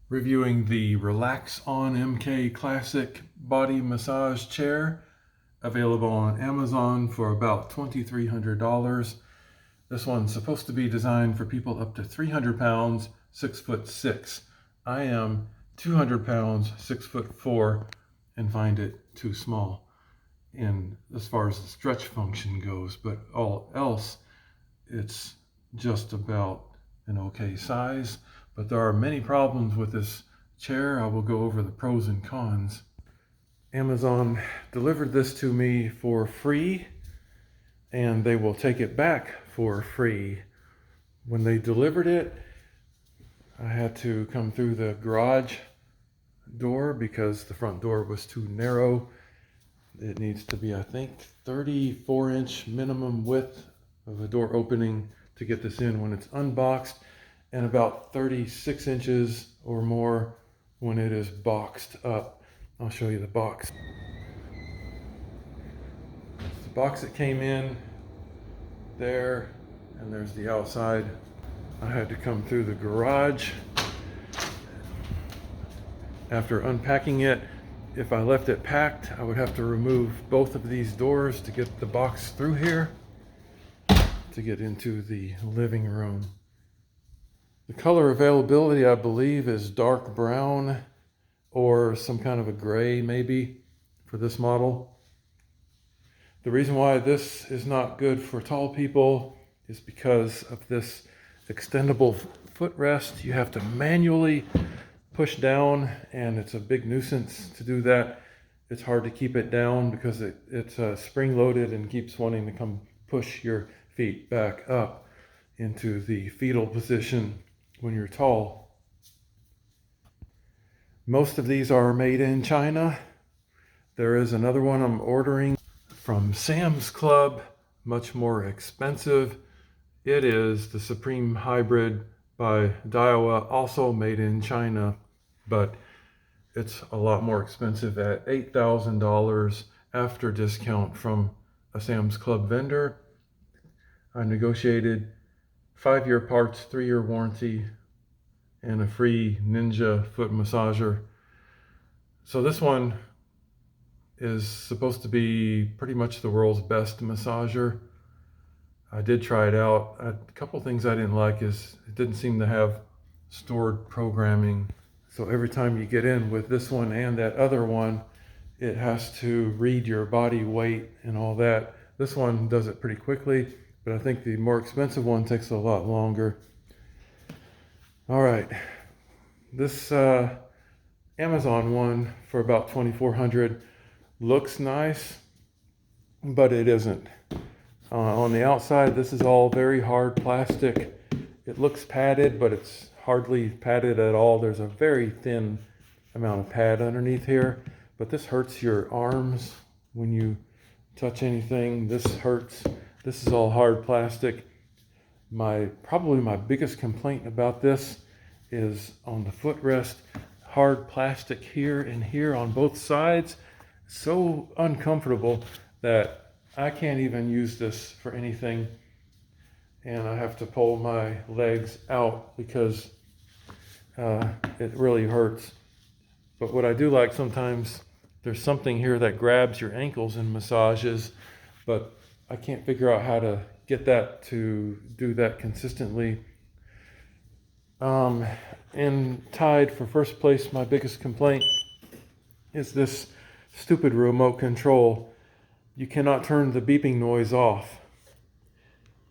Reviewing the RelaxOnMK Classic Body Massage Chair, available on Amazon for about $2,300. This one's supposed to be designed for people up to 300 pounds, 6'6". I am 200 pounds, 6'4", and find it too small in as far as the stretch function goes, but all else it's just about an okay size. But there are many problems with this chair. I will go over the pros and cons. Amazon delivered this to me for free, and they will take it back for free. When they delivered it, I had to come through the garage door because the front door was too narrow. It needs to be, I think, 34-inch minimum width of a door opening to get this in when it's unboxed, and about 36 inches or more when it is boxed up. I'll show you the box. It's the box that came in there, and there's the outside. I had to come through the garage. After unpacking it, if I left it packed, I would have to remove both of these doors to get the box through here to get into the living room. The color availability, I believe, is dark brown or some kind of a gray maybe for this model. The reason why this is not good for tall people is because of this extendable footrest. You have to manually push down, and it's a big nuisance to do that. It's hard to keep it down because it's spring-loaded and keeps wanting to come push your feet back up into the fetal position when you're tall. Most of these are made in China. There is another one I'm ordering from Sam's Club, much more expensive. It is the Supreme Hybrid by Daiwa, also made in China, but it's a lot more expensive at $8,000 after discount from a Sam's Club vendor. I negotiated 5-year parts, 3-year warranty, and a free Ninja foot massager. So this one is supposed to be pretty much the world's best massager. I did try it out. A couple things I didn't like is it didn't seem to have stored programming. So every time you get in with this one and that other one, it has to read your body weight and all that. This one does it pretty quickly, but I think the more expensive one takes a lot longer. All right, this Amazon one for about $2,400 looks nice, but it isn't. On the outside, this is all very hard plastic. It looks padded, but it's hardly padded at all. There's a very thin amount of pad underneath here, but this hurts your arms when you touch anything. This hurts. This is all hard plastic. Probably my biggest complaint about this is on the footrest. Hard plastic here and here on both sides. So uncomfortable that I can't even use this for anything, and I have to pull my legs out because it really hurts. But what I do like, sometimes there's something here that grabs your ankles in massages, but I can't figure out how to get that to do that consistently. And tied for first place, my biggest complaint is this stupid remote control. You cannot turn the beeping noise off,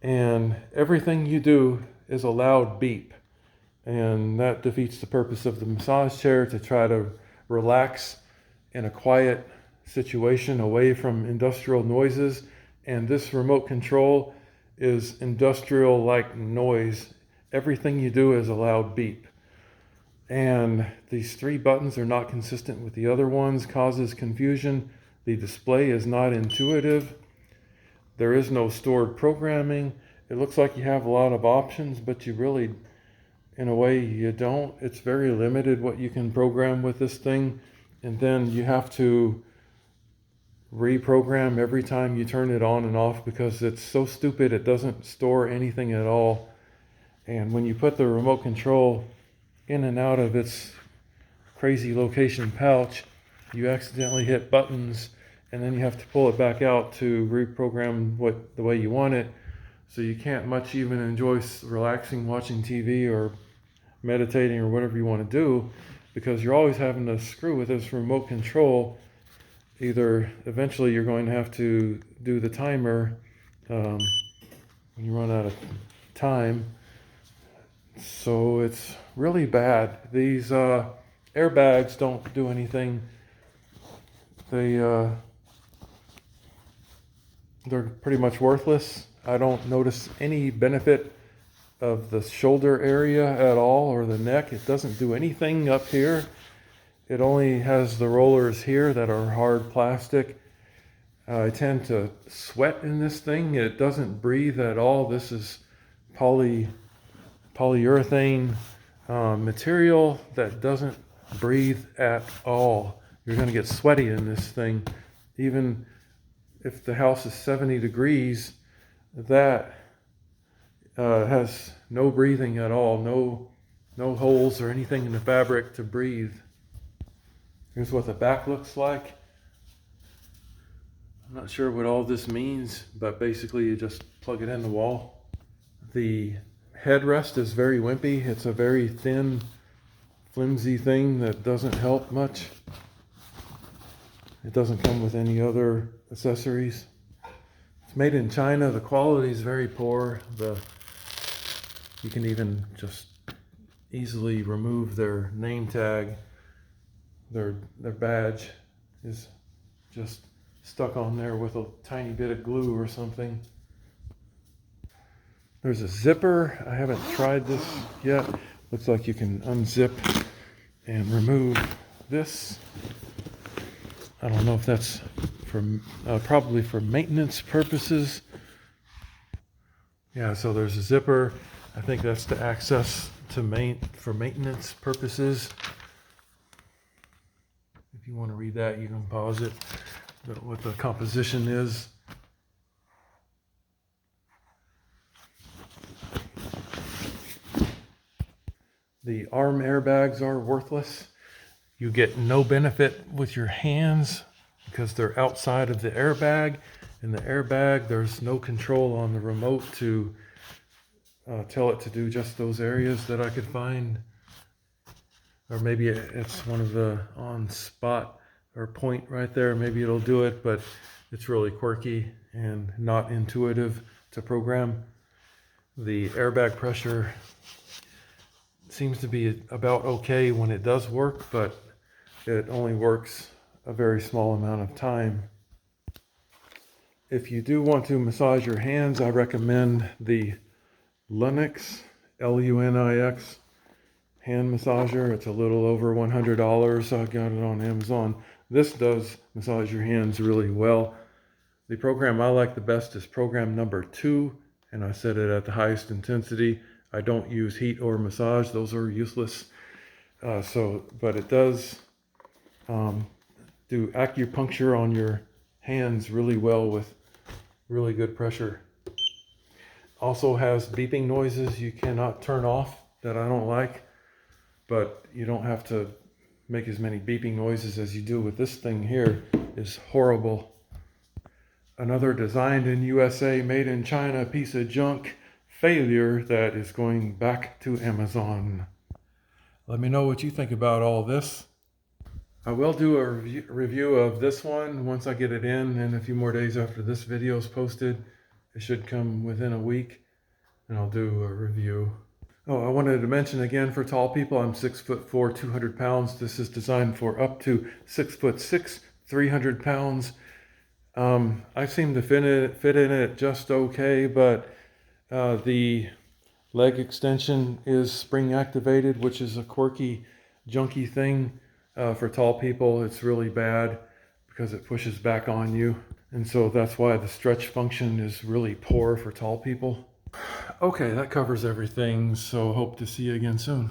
and everything you do is a loud beep, and that defeats the purpose of the massage chair, to try to relax in a quiet situation away from industrial noises. And this remote control is industrial like noise. Everything you do is a loud beep, and these 3 buttons are not consistent with the other ones, causes confusion. The display is not intuitive. There is no stored programming. It looks like you have a lot of options, but you really, in a way, you don't. It's very limited what you can program with this thing, and then you have to reprogram every time you turn it on and off because it's so stupid it doesn't store anything at all. And when you put the remote control in and out of its crazy location pouch, you accidentally hit buttons and then you have to pull it back out to reprogram the way you want it. So you can't much even enjoy relaxing, watching TV or meditating or whatever you want to do, because you're always having to screw with this remote control. Either eventually you're going to have to do the timer when you run out of time. So it's really bad. These airbags don't do anything. They're pretty much worthless. I don't notice any benefit of the shoulder area at all, or the neck. It doesn't do anything up here. It only has the rollers here that are hard plastic. I tend to sweat in this thing. It doesn't breathe at all. This is polyurethane material that doesn't breathe at all. You're going to get sweaty in this thing. Even if the house is 70 degrees, that has no breathing at all. No holes or anything in the fabric to breathe. Here's what the back looks like. I'm not sure what all this means, but basically you just plug it in the wall. The headrest is very wimpy. It's a very thin, flimsy thing that doesn't help much. It doesn't come with any other accessories. It's made in China. The quality is very poor. You can even just easily remove their name tag. Their badge is just stuck on there with a tiny bit of glue or something. There's a zipper. I haven't tried this yet. Looks like you can unzip and remove this. I don't know if that's probably for maintenance purposes. Yeah, so there's a zipper. I think that's to access for maintenance purposes. If you want to read that, you can pause it. What the composition is. The arm airbags are worthless. You get no benefit with your hands because they're outside of the airbag. In the airbag, there's no control on the remote to tell it to do just those areas that I could find. Or maybe it's one of the on spot or point right there. Maybe it'll do it, but it's really quirky and not intuitive to program. The airbag pressure seems to be about okay when it does work, but it only works a very small amount of time. If you do want to massage your hands, I recommend the Lunix, L-U-N-I-X hand massager. It's a little over $100. I got it on Amazon. This does massage your hands really well. The program I like the best is program number 2, and I set it at the highest intensity. I don't use heat or massage. Those are useless. But it does do acupuncture on your hands really well with really good pressure. Also has beeping noises you cannot turn off that I don't like, but you don't have to make as many beeping noises as you do with this thing here. Is horrible. Another designed in USA, made in China piece of junk failure that is going back to Amazon. Let me know what you think about all this. I will do a review of this one once I get it in a few more days after this video is posted. It should come within a week, and I'll do a review. Oh, I wanted to mention again, for tall people, I'm 6'4", 200 pounds. This is designed for up to 6'6", 300 pounds. I seem to fit in it just okay, but the leg extension is spring activated, which is a quirky, junky thing. For tall people, it's really bad because it pushes back on you. And so that's why the stretch function is really poor for tall people. Okay, that covers everything. So hope to see you again soon.